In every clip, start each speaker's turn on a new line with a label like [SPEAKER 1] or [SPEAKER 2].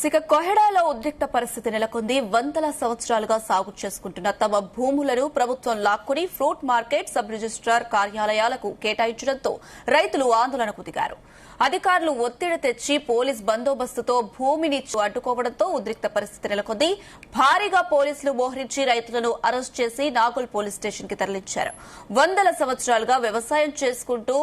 [SPEAKER 1] ఇక కొహెడాలో ఉద్రిక్త పరిస్థితి నెలకొంది. వందల సంవత్సరాలుగా సాగు చేసుకుంటున్న తమ భూములను ప్రభుత్వం లాక్కుని ఫ్రూట్ మార్కెట్, సబ్ రిజిస్ట్రార్ కార్యాలయాలకు కేటాయించడంతో రైతులు ఆందోళనకు దిగారు. అధికారులు ఒత్తిడి తెచ్చి పోలీస్ బందోబస్తుతో భూమిని అడ్డుకోవడంతో ఉద్రిక్త పరిస్థితి నెలకొంది. భారీగా పోలీసులు మోహరించి రైతులను అరెస్ట్ చేసి నాగోల్ పోలీస్ స్టేషన్ కి తరలించారు. వందల సంవత్సరాలుగా వ్యవసాయం చేసుకుంటూ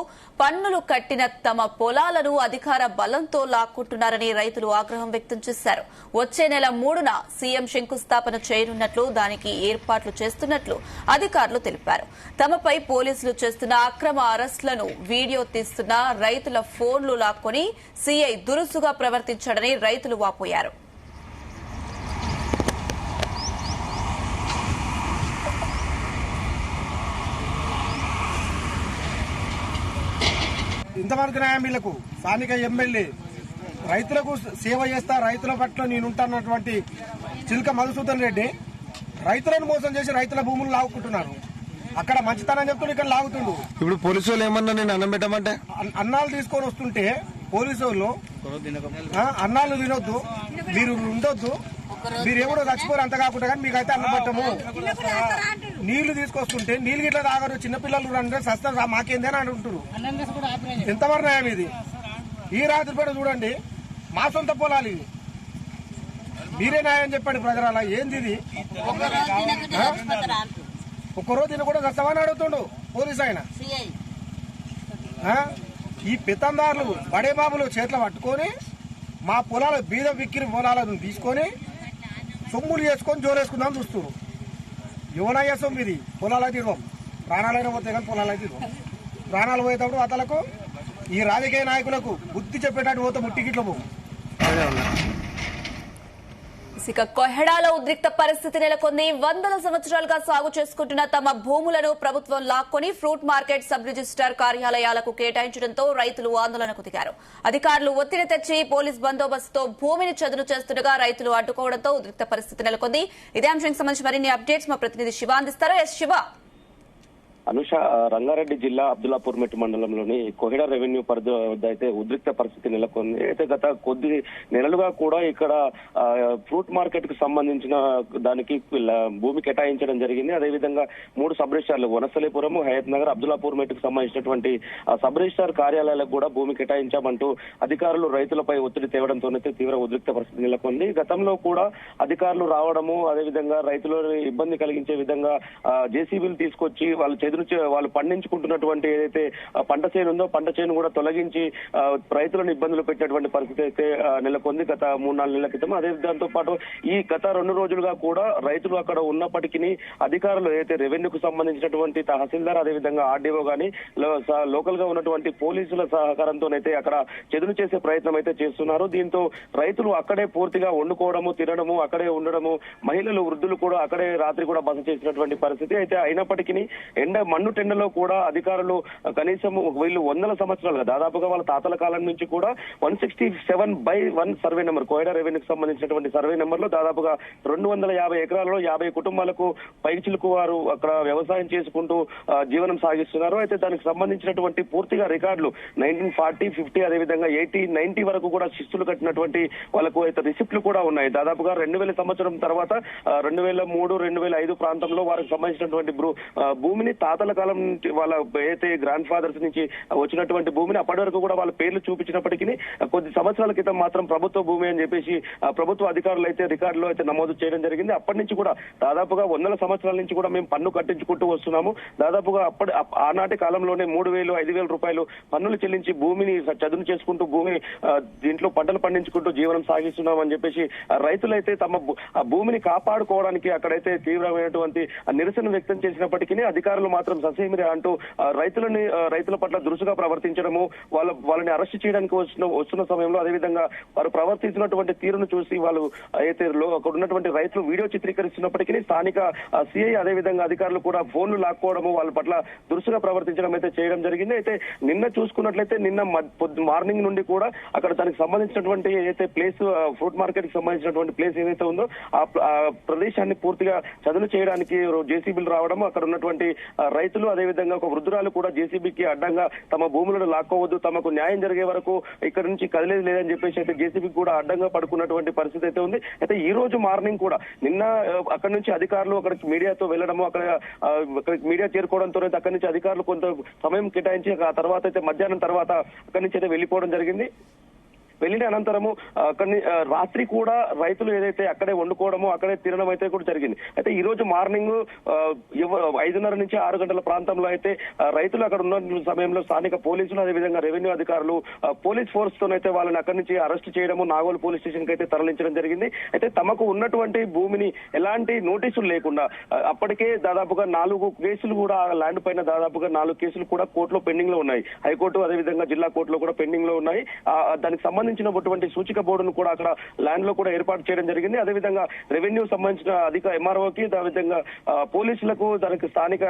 [SPEAKER 1] పన్నులు కట్టిన తమ పొలాలను అధికార బలంతో లాక్కుంటున్నారని రైతులు ఆగ్రహం వ్యక్తం చేశారు. వచ్చే నెల 3న సీఎం శంకుస్థాపన చేయనున్నట్లు, దానికి ఏర్పాట్లు చేస్తున్నట్లు అధికారులు తెలిపారు. తమపై పోలీసులు చేస్తున్న అక్రమ అరెస్టులను వీడియో తీస్తున్న రైతుల ఫోన్లు లాక్కొని సీఐ దురుసుగా ప్రవర్తించాడని రైతులు వాపోయారు.
[SPEAKER 2] ఇంతవరకు న్యాయమీలకు స్థానిక ఎమ్మెల్యే రైతులకు సేవ చేస్తా, రైతుల పట్ల నేనుంటున్నటువంటి చిలుక మధుసూదన్ రెడ్డి రైతులను మోసం చేసి రైతుల భూములు లాగుకుంటున్నారు. అక్కడ మంచితనం చెప్తుండే ఇక్కడ లాగుతుండు.
[SPEAKER 3] ఇప్పుడు పోలీసు వాళ్ళు ఏమన్నా నేను అన్నం పెట్టమంటే
[SPEAKER 2] అన్నాలు తీసుకొని వస్తుంటే పోలీసు వాళ్ళు అన్నాలు తినొద్దు, మీరు ఉండొద్దు, మీరు ఎవడో చచ్చిపోరు, అంత కాకుండా కానీ మీకైతే అన్నం పెట్టము. నీళ్లు తీసుకొస్తుంటే నీళ్ళు గిట్లా తాగరు, చిన్నపిల్లలు అంటే సస్తా మాకేంది అని అంటుంటారు. ఎంతవరకు న్యాయం ఇది? ఈ రాత్రి పూట చూడండి, మా సొంత పొలాలు ఇవి, మీరే న్యాయం చెప్పండి ప్రజల. ఏంది ఇది? ఒక్కరోజు తిన కూడా చస్తామని అడుగుతుండు పోలీసు ఆయన. ఈ పెత్తందారులు బడే బాబులు చేతిలో పట్టుకొని మా పొలాల బీద విక్కిరి పొలాలను తీసుకొని సొమ్ములు చేసుకొని జోరేసుకుందాం చూస్తున్నారు. యువనయ్య సొమ్ము ఇది. పొలాలైతే ఇవ్వం, ప్రాణాలైనా పోతే కానీ పొలాలైతే ఇవ్వం. ప్రాణాలు పోయేటప్పుడు అతలకు ఈ రాజకీయ నాయకులకు బుద్ధి చెప్పేటట్టు పోతే ముట్టికిట్లో పోవు.
[SPEAKER 1] ఇక కొహెడాలో ఉద్రిక్త పరిస్థితి నెలకొంది. వందల సంవత్సరాలుగా సాగు చేసుకుంటున్న తమ భూములను ప్రభుత్వం లాక్కొని ఫ్రూట్ మార్కెట్, సబ్ రిజిస్ట్రార్ కార్యాలయాలకు కేటాయించడంతో రైతులు ఆందోళనకు దిగారు. అధికారులు ఒత్తిడి తెచ్చి పోలీస్ బందోబస్తుతో భూమిని చదును చేస్తుండగా రైతులు అడ్డుకోవడంతో ఉద్రిక్త పరిస్థితి నెలకొంది. ఇదే అంశానికి సంబంధించి మరిన్ని అప్డేట్స్ మా ప్రతినిధి శివ అందిస్తారు. ఎస్ శివ.
[SPEAKER 4] అనుష, రంగారెడ్డి జిల్లా అబ్దుల్లాపూర్ మెట్టు మండలంలోని కొహెడా రెవెన్యూ పరిధి వద్ద అయితే ఉద్రిక్త పరిస్థితి నెలకొంది. అయితే గత కొద్ది నెలలుగా కూడా ఇక్కడ ఫ్రూట్ మార్కెట్ కు సంబంధించిన దానికి భూమి కేటాయించడం జరిగింది. అదేవిధంగా 3 సబ్ రిజిస్టార్లు వనస్థలీపురం, హయత్ నగర్, అబ్దుల్లాపూర్ మెట్టుకు సంబంధించినటువంటి సబ్ రిజిస్టార్ కార్యాలయాలకు కూడా భూమి కేటాయించామంటూ అధికారులు రైతులపై ఒత్తిడి తేవడంతోనైతే తీవ్ర ఉద్రిక్త పరిస్థితి నెలకొంది. గతంలో కూడా అధికారులు రావడము, అదేవిధంగా రైతులను ఇబ్బంది కలిగించే విధంగా జేసీబీలు తీసుకొచ్చి వాళ్ళు పండించుకుంటున్నటువంటి ఏదైతే పంట చేను ఉందో పంట చేను కూడా తొలగించి రైతులను ఇబ్బందులు పెట్టినటువంటి పరిస్థితి అయితే నెలకొంది గత 3-4 నెలల క్రితం. అదే దాంతో పాటు ఈ గత 2 రోజులుగా కూడా రైతులు అక్కడ ఉన్నప్పటికీ అధికారులు ఏదైతే రెవెన్యూకు సంబంధించినటువంటి తహసీల్దార్, అదేవిధంగా ఆర్డీఓ గానీ లోకల్ గా ఉన్నటువంటి పోలీసుల సహకారంతోనైతే అక్కడ చెదును చేసే ప్రయత్నం అయితే చేస్తున్నారు. దీంతో రైతులు అక్కడే పూర్తిగా వండుకోవడము, తినడము, అక్కడే ఉండడము, మహిళలు, వృద్ధులు కూడా అక్కడే రాత్రి కూడా బస చేసినటువంటి పరిస్థితి అయితే అయినప్పటికీ మన్ను టెండలో కూడా అధికారులు కనీసం వీళ్ళు వందల సంవత్సరాలుగా దాదాపుగా వాళ్ళ తాతల కాలం నుంచి కూడా 167/1 సర్వే నెంబర్, కోయడా రెవెన్యూకి సంబంధించినటువంటి సర్వే నెంబర్ లో దాదాపుగా 250 ఎకరాలలో 50 కుటుంబాలకు పైచిలకు వారు అక్కడ వ్యవసాయం చేసుకుంటూ జీవనం సాగిస్తున్నారు. అయితే దానికి సంబంధించినటువంటి పూర్తిగా రికార్డులు 1940, 50 అదేవిధంగా 80, 90 వరకు కూడా శిస్తులు కట్టినటువంటి వాళ్ళకు అయితే రిసిప్ట్లు కూడా ఉన్నాయి. దాదాపుగా 2000 సంవత్సరం తర్వాత 2003, 2005 ప్రాంతంలో వారికి సంబంధించినటువంటి భూమిని తాతల కాలం నుంచి వాళ్ళ ఏదైతే గ్రాండ్ ఫాదర్స్ నుంచి వచ్చినటువంటి భూమిని అప్పటి వరకు కూడా వాళ్ళ పేర్లు చూపించినప్పటికీ కొద్ది సంవత్సరాల క్రితం మాత్రం ప్రభుత్వ భూమి అని చెప్పేసి ప్రభుత్వ అధికారులు అయితే రికార్డులో అయితే నమోదు చేయడం జరిగింది. అప్పటి నుంచి కూడా దాదాపుగా వందల సంవత్సరాల నుంచి కూడా మేము పన్ను కట్టించుకుంటూ వస్తున్నాము. దాదాపుగా ఆనాటి కాలంలోనే 3,000, 5,000 రూపాయలు పన్నులు చెల్లించి భూమిని చదును చేసుకుంటూ భూమి దీంట్లో పంటలు పండించుకుంటూ జీవనం సాగిస్తున్నాం అని చెప్పేసి రైతులైతే తమ భూమిని కాపాడుకోవడానికి అక్కడైతే తీవ్రమైనటువంటి నిరసన వ్యక్తం చేసినప్పటికీ అధికారులు మాత్రం ససేమిరే అంటూ రైతుల పట్ల దురుసుగా ప్రవర్తించడము, వాళ్ళని అరెస్ట్ చేయడానికి వస్తున్న సమయంలో అదేవిధంగా వారు ప్రవర్తించినటువంటి తీరును చూసి వాళ్ళు అయితే అక్కడ ఉన్నటువంటి రైతులు వీడియో చిత్రీకరిస్తున్నప్పటికీ స్థానిక సిఐ అదేవిధంగా అధికారులు కూడా ఫోన్లు లాక్కోవడము, వాళ్ళ పట్ల దురుసుగా ప్రవర్తించడం అయితే చేయడం జరిగింది. అయితే నిన్న చూసుకున్నట్లయితే నిన్న మార్నింగ్ నుండి కూడా అక్కడ దానికి సంబంధించినటువంటి ఏదైతే ప్లేస్ ఫ్రూట్ మార్కెట్ కి సంబంధించినటువంటి ప్లేస్ ఏదైతే ఉందో ఆ ప్రదేశాన్ని పూర్తిగా చదును చేయడానికి జేసీబీలు రావడం, అక్కడ ఉన్నటువంటి రైతులు అదేవిధంగా ఒక వృద్ధురాలు కూడా జేసీబీకి అడ్డంగా తమ భూములను లాక్కోవద్దు, తమకు న్యాయం జరిగే వరకు ఇక్కడ నుంచి కదిలేదు లేదని చెప్పేసి అయితే జేసీబీకి కూడా అడ్డంగా పడుకున్నటువంటి పరిస్థితి అయితే ఉంది. అయితే ఈ రోజు మార్నింగ్ కూడా నిన్న అక్కడి నుంచి అధికారులు అక్కడికి మీడియాతో వెళ్లడము, అక్కడికి మీడియా చేరుకోవడంతో అక్కడి నుంచి అధికారులు కొంత సమయం కేటాయించి ఆ తర్వాత అయితే మధ్యాహ్నం తర్వాత అక్కడి నుంచి అయితే వెళ్లిపోవడం జరిగింది. వెళ్లిన అనంతరము అక్కడి రాత్రి కూడా రైతులు ఏదైతే అక్కడే వండుకోవడము అక్కడే తినడం అయితే కూడా జరిగింది. అయితే ఈ రోజు మార్నింగ్ 5:30 నుంచి 6 గంటల ప్రాంతంలో అయితే రైతులు అక్కడ ఉన్న సమయంలో స్థానిక పోలీసులు అదేవిధంగా రెవెన్యూ అధికారులు పోలీస్ ఫోర్స్ తోనైతే వాళ్ళని అక్కడి నుంచి అరెస్ట్ చేయడము, నాగోలు పోలీస్ స్టేషన్ కి అయితే తరలించడం జరిగింది. అయితే తమకు ఉన్నటువంటి భూమిని ఎలాంటి నోటీసులు లేకుండా అప్పటికే దాదాపుగా 4 కేసులు కూడా ల్యాండ్ పైన దాదాపుగా 4 కేసులు కూడా కోర్టులో పెండింగ్ లో ఉన్నాయి. హైకోర్టు అదేవిధంగా జిల్లా కోర్టులో కూడా పెండింగ్ లో ఉన్నాయి. దానికి సంబంధించినటువంటి సూచిక బోర్డును కూడా అక్కడ ల్యాండ్ లో కూడా ఏర్పాటు చేయడం జరిగింది. అదేవిధంగా రెవెన్యూ సంబంధించిన ఎంఆర్ఓకి అదేవిధంగా పోలీసులకు దానికి స్థానిక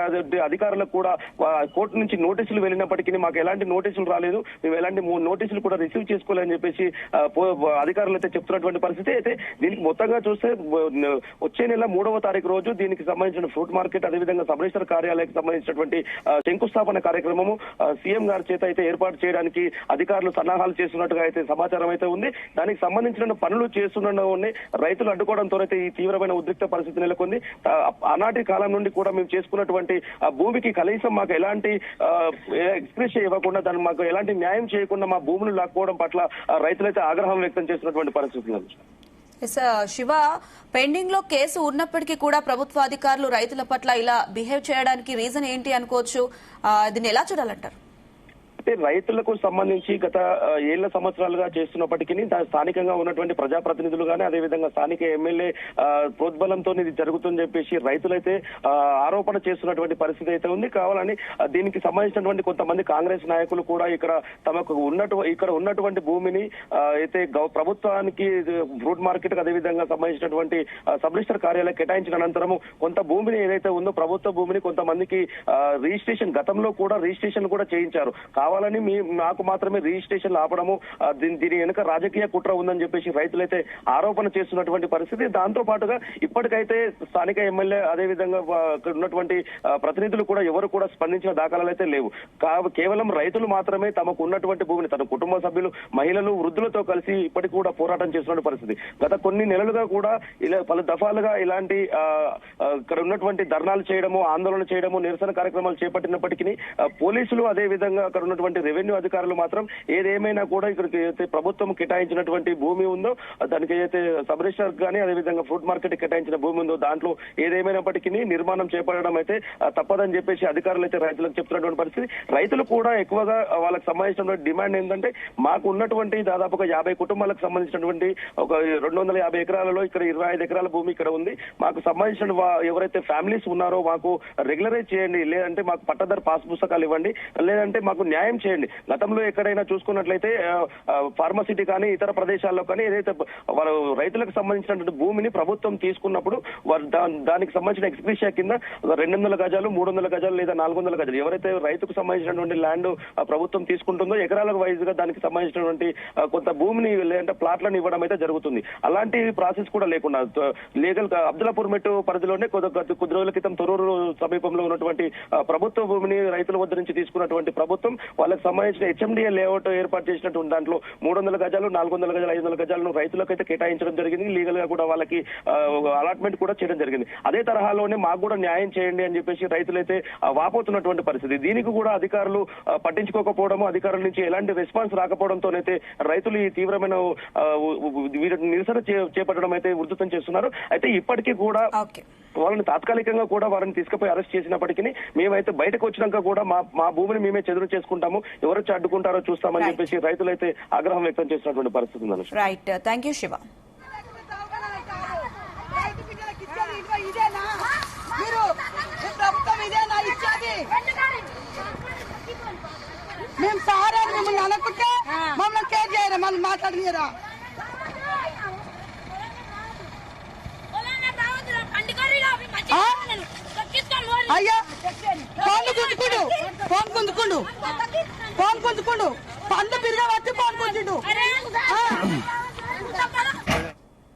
[SPEAKER 4] అధికారులకు కూడా కోర్టు నుంచి నోటీసులు వెళ్ళినప్పటికీ మాకు ఎలాంటి నోటీసులు రాలేదు, మేము ఎలాంటి నోటీసులు కూడా రిసీవ్ చేసుకోలేదని చెప్పేసి అధికారులు అయితే చెప్తున్నటువంటి పరిస్థితి. అయితే దీనికి మొత్తంగా చూస్తే వచ్చే నెల 3వ తారీఖు రోజు దీనికి సంబంధించిన ఫ్రూట్ మార్కెట్ అదేవిధంగా సబ్ రిజిస్టర్ కార్యాలయానికి సంబంధించినటువంటి శంకుస్థాపన కార్యక్రమము సీఎం గారి చేత అయితే ఏర్పాటు చేయడానికి అధికారులు సన్నాహాలు చేస్తున్నట్టుగా అయితే సమాచారం అయితే ఉంది. దానికి సంబంధించిన పనులు చేస్తున్న రైతులు అడ్డుకోవడంతో అయితే ఈ తీవ్రమైన ఉద్రిక్త పరిస్థితి నెలకొంది. ఆనాటి కాలం నుండి కూడా మేము చేసుకున్నటువంటి భూమికి కనీసం మాకు ఎలాంటి ఎక్స్ప్రెషన్ ఇవ్వకుండా దాన్ని మాకు ఎలాంటి న్యాయం చేయకుండా మా భూములు లాక్కోవడం పట్ల రైతులైతే ఆగ్రహం వ్యక్తం చేస్తున్నటువంటి పరిస్థితి.
[SPEAKER 1] శివ, పెండింగ్ లో కేసు ఉన్నప్పటికీ కూడా ప్రభుత్వ అధికారులు రైతుల పట్ల ఇలా బిహేవ్ చేయడానికి రీజన్ ఏంటి అనుకోవచ్చు? దీన్ని ఎలా చూడాలంటారు?
[SPEAKER 4] అయితే రైతులకు సంబంధించి గత ఏళ్ల సంవత్సరాలుగా చేస్తున్నప్పటికీ స్థానికంగా ఉన్నటువంటి ప్రజాప్రతినిధులు కానీ అదేవిధంగా స్థానిక ఎమ్మెల్యే ప్రోద్బలంతో ఇది జరుగుతుందని చెప్పేసి రైతులైతే ఆరోపణ చేస్తున్నటువంటి పరిస్థితి అయితే ఉంది. కావాలని దీనికి సంబంధించినటువంటి కొంతమంది కాంగ్రెస్ నాయకులు కూడా తమకు ఇక్కడ ఉన్నటువంటి భూమిని అయితే ప్రభుత్వానికి ఫ్రూట్ మార్కెట్ అదేవిధంగా సంబంధించినటువంటి సబ్ రిజిస్టర్ కార్యాలయం కేటాయించిన అనంతరము కొంత భూమిని ఏదైతే ఉందో ప్రభుత్వ భూమిని కొంతమందికి రిజిస్ట్రేషన్ గతంలో కూడా రిజిస్ట్రేషన్ కూడా చేయించారు. కావాలని నాకు మాత్రమే రిజిస్ట్రేషన్ ఆపడము, దీని వెనుక రాజకీయ కుట్ర ఉందని చెప్పేసి రైతులైతే ఆరోపణ చేస్తున్నటువంటి పరిస్థితి. దాంతో పాటుగా ఇప్పటికైతే స్థానిక ఎమ్మెల్యే అదేవిధంగా ఉన్నటువంటి ప్రతినిధులు కూడా ఎవరు కూడా స్పందించిన దాఖలాలు అయితే లేవు. కేవలం రైతులు మాత్రమే తమకు ఉన్నటువంటి భూమిని తన కుటుంబ సభ్యులు మహిళలు వృద్ధులతో కలిసి ఇప్పటికి కూడా పోరాటం చేస్తున్న పరిస్థితి. గత కొన్ని నెలలుగా కూడా ఇలా పలు దఫాలుగా ఇలాంటి ఇక్కడ ఉన్నటువంటి ధర్నాలు చేయడము, ఆందోళన చేయడము, నిరసన కార్యక్రమాలు చేపట్టినప్పటికీ పోలీసులు అదేవిధంగా అక్కడ ఉన్నటువంటి రెవెన్యూ అధికారులు మాత్రం ఏదేమైనా కూడా ఇక్కడికి అయితే ప్రభుత్వం కేటాయించినటువంటి భూమి ఉందో దానికి అయితే సబ్ రిజిస్టర్ కానీ అదేవిధంగా ఫ్రూట్ మార్కెట్ కేటాయించిన భూమి ఉందో దాంట్లో ఏదేమైనప్పటికీ నిర్మాణం చేపట్టడం అయితే తప్పదని చెప్పేసి అధికారులు అయితే రైతులకు చెప్తున్నటువంటి పరిస్థితి. రైతులు కూడా ఎక్కువగా వాళ్ళకి సంబంధించినటువంటి డిమాండ్ ఏంటంటే మాకు ఉన్నటువంటి దాదాపుగా 50 కుటుంబాలకు సంబంధించినటువంటి ఒక 250 ఎకరాలలో ఇక్కడ 25 ఎకరాల భూమి ఇక్కడ ఉంది. మాకు సంబంధించిన ఎవరైతే ఫ్యామిలీస్ ఉన్నారో మాకు రెగ్యులరైజ్ చేయండి, లేదంటే మాకు పట్టదారు పాస్ పుస్తకాలు ఇవ్వండి, లేదంటే మాకు న్యాయం చేయండి. గతంలో ఎక్కడైనా చూసుకున్నట్లయితే ఫార్మసిటీ కానీ ఇతర ప్రదేశాల్లో కానీ ఏదైతే వారు రైతులకు సంబంధించినటువంటి భూమిని ప్రభుత్వం తీసుకున్నప్పుడు దానికి సంబంధించిన ఎక్స్గ్రేషియా కింద 200 గజాలు 300 గజాలు లేదా 400 గజాలు ఎవరైతే రైతుకు సంబంధించినటువంటి ల్యాండ్ ప్రభుత్వం తీసుకుంటుందో ఎకరాల వైజ్ గా దానికి సంబంధించినటువంటి కొంత భూమిని లేదంటే ప్లాట్లను ఇవ్వడం అయితే జరుగుతుంది. అలాంటి ప్రాసెస్ కూడా లేకుండా లీగల్ అబ్దుల్లాపూర్ మెట్టు పరిధిలోనే కొద్ది రోజుల క్రితం తొర్రూరు సమీపంలో ఉన్నటువంటి ప్రభుత్వ భూమిని రైతుల వద్ద నుంచి తీసుకున్నటువంటి ప్రభుత్వం వాళ్ళకి సంబంధించిన హెచ్ఎండిఏ లేఅవుట్ ఏర్పాటు చేసినటువంటి దాంట్లో 300 గజాలు 400 గజాలు 500 గజాలను రైతులకు అయితే కేటాయించడం జరిగింది. లీగల్ గా కూడా వాళ్ళకి అలాట్మెంట్ కూడా చేయడం జరిగింది. అదే తరహాలోనే మాకు కూడా న్యాయం చేయండి అని చెప్పేసి రైతులైతే వాపోతున్నటువంటి పరిస్థితి. దీనికి కూడా అధికారులు పట్టించుకోకపోవడము, అధికారుల నుంచి ఎలాంటి రెస్పాన్స్ రాకపోవడంతోనైతే రైతులు ఈ తీవ్రమైన నిరసన చేపట్టడం అయితే ఉధృతం చేస్తున్నారు. అయితే ఇప్పటికీ కూడా వాళ్ళని తాత్కాలికంగా కూడా వారిని తీసుకుపోయి అరెస్ట్ చేసినప్పటికీ మేమైతే బయటకు వచ్చినాక కూడా మా భూమిని మేమే చెదురు చేసుకుంటాము, ఎవరు అడ్డుకుంటారో చూస్తామని చెప్పేసి రైతులైతే ఆగ్రహం వ్యక్తం చేసినటువంటి పరిస్థితి ఉంది.
[SPEAKER 1] Right, thank you Shiva.
[SPEAKER 5] మేము సారా మిమ్మల్ని అనుకుంటే మమ్మల్ని కేర్ చేయరా, మమ్మల్ని మాట్లాడలేరా? అయ్యా ఫోన్ గుంజుకుండు పండ్లు బిరిగా వచ్చి ఫోన్ గుంజుడు.